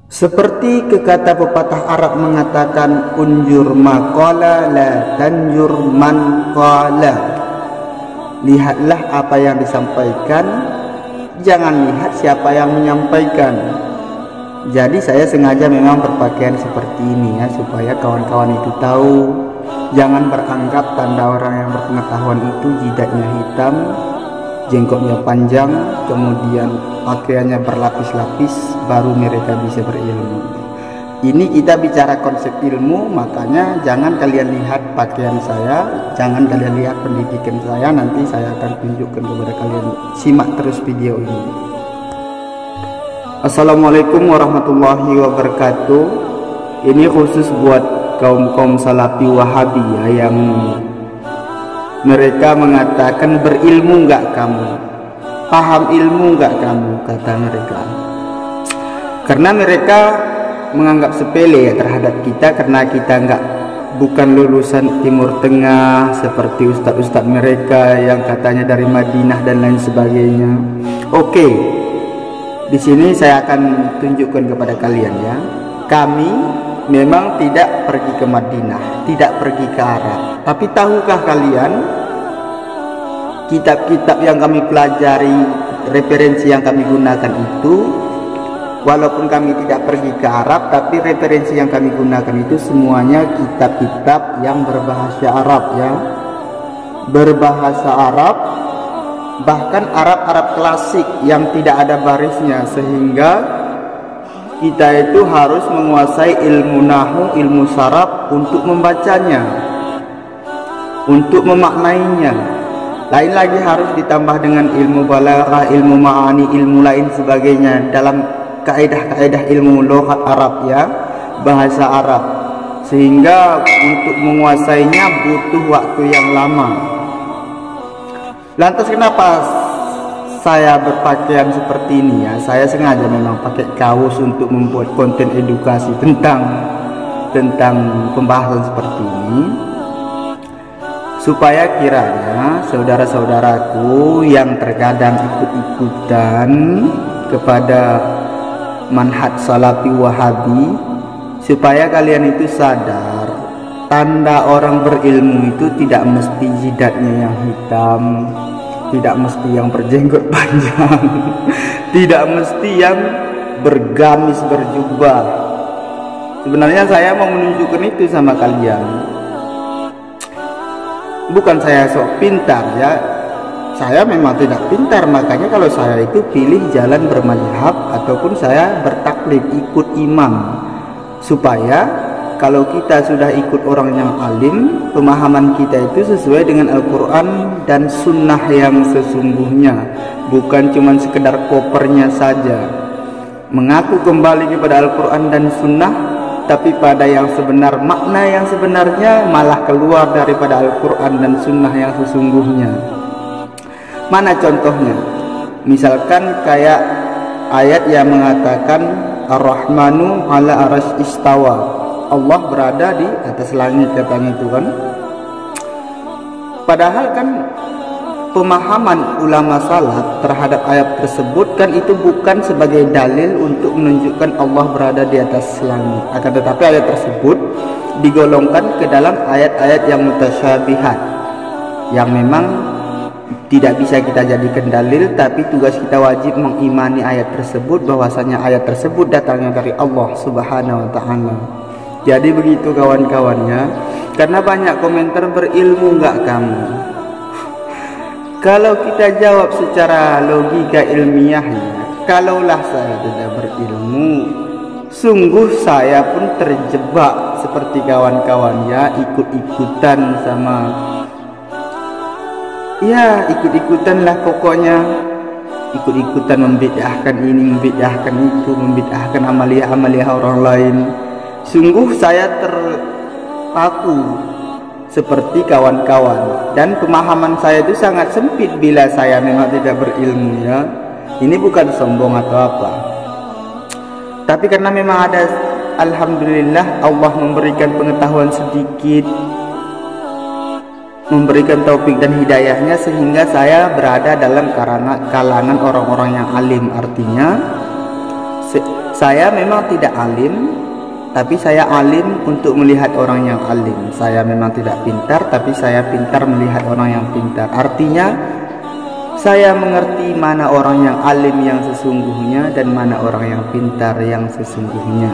Seperti kekata pepatah Arab mengatakan, unjur maqala la tanjur man qala. Lihatlah apa yang disampaikan, jangan lihat siapa yang menyampaikan. Jadi saya sengaja memang berpakaian seperti ini ya, supaya kawan-kawan itu tahu. Jangan beranggap tanda orang yang berpengetahuan itu jidatnya hitam, jenggotnya panjang, kemudian pakaiannya berlapis-lapis, baru mereka bisa berilmu. Ini kita bicara konsep ilmu, makanya jangan kalian lihat pakaian saya, jangan kalian lihat pendidikan saya. Nanti saya akan tunjukkan kepada kalian. Simak terus video ini. Assalamualaikum warahmatullahi wabarakatuh. Ini khusus buat kaum salafi wahabi ya, yang mereka mengatakan, berilmu enggak kamu, paham ilmu enggak kamu, kata mereka. Karena mereka menganggap sepele ya terhadap kita, karena kita bukan lulusan Timur Tengah seperti ustadz-ustadz mereka yang katanya dari Madinah dan lain sebagainya. Oke, di sini saya akan tunjukkan kepada kalian ya. Kami memang tidak pergi ke Madinah, tidak pergi ke Arab. Tapi tahukah kalian, kitab-kitab yang kami pelajari, referensi yang kami gunakan itu, walaupun kami tidak pergi ke Arab, tapi referensi yang kami gunakan itu semuanya kitab-kitab yang berbahasa Arab ya. Berbahasa Arab, bahkan Arab klasik yang tidak ada barisnya, sehingga kita itu harus menguasai ilmu nahu, ilmu saraf untuk membacanya, untuk memaknainya. Lain lagi harus ditambah dengan ilmu balaghah, ilmu ma'ani, ilmu lain sebagainya dalam kaedah-kaedah ilmu lughat Arab ya, bahasa Arab. Sehingga untuk menguasainya butuh waktu yang lama. Lantas kenapa saya berpakaian seperti ini ya? Saya sengaja memang pakai kaos untuk membuat konten edukasi tentang pembahasan seperti ini, supaya kiranya saudara-saudaraku yang terkadang ikut-ikutan kepada manhaj salafi wahabi, supaya kalian itu sadar, tanda orang berilmu itu tidak mesti jidatnya yang hitam, tidak mesti yang berjenggot panjang, tidak mesti yang bergamis berjubah. Sebenarnya saya mau menunjukkan itu sama kalian. Bukan saya sok pintar ya, saya memang tidak pintar. Makanya kalau saya itu pilih jalan bermadzhab ataupun saya bertaklid, ikut imam, supaya kalau kita sudah ikut orang yang alim, pemahaman kita itu sesuai dengan Al-Quran dan Sunnah yang sesungguhnya, bukan cuma sekedar kopernya saja. Mengaku kembali kepada Al-Quran dan Sunnah, tapi pada yang sebenar, makna yang sebenarnya malah keluar daripada Al-Quran dan Sunnah yang sesungguhnya. Mana contohnya? Misalkan kayak ayat yang mengatakan Ar-Rahmanu ala arasy istawa, Allah berada di atas langit, katanya itu kan. Padahal kan pemahaman ulama salaf terhadap ayat tersebut kan itu bukan sebagai dalil untuk menunjukkan Allah berada di atas langit. Akan tetapi ayat tersebut digolongkan ke dalam ayat-ayat yang mutasyabihat, yang memang tidak bisa kita jadikan dalil, tapi tugas kita wajib mengimani ayat tersebut, bahwasanya ayat tersebut datangnya dari Allah Subhanahu wa ta'ala. Jadi begitu kawan-kawannya. Karena banyak komentar, berilmu enggak kamu? Kalau kita jawab secara logika ilmiahnya, kalaulah saya tidak berilmu, sungguh saya pun terjebak seperti kawan-kawannya, ikut-ikutan sama, ya ikut-ikutan lah pokoknya, ikut-ikutan membid'ahkan ini, membid'ahkan itu, membid'ahkan amalia-amalia orang lain. Sungguh saya terpaku seperti kawan-kawan, dan pemahaman saya itu sangat sempit bila saya memang tidak berilmu ya. Ini bukan sombong atau apa, tapi karena memang ada, alhamdulillah, Allah memberikan pengetahuan sedikit, memberikan taufik dan hidayahnya, sehingga saya berada dalam kalangan orang-orang yang alim. Artinya Saya memang tidak alim, tapi saya alim untuk melihat orang yang alim. Saya memang tidak pintar, tapi saya pintar melihat orang yang pintar. Artinya, saya mengerti mana orang yang alim yang sesungguhnya dan mana orang yang pintar yang sesungguhnya.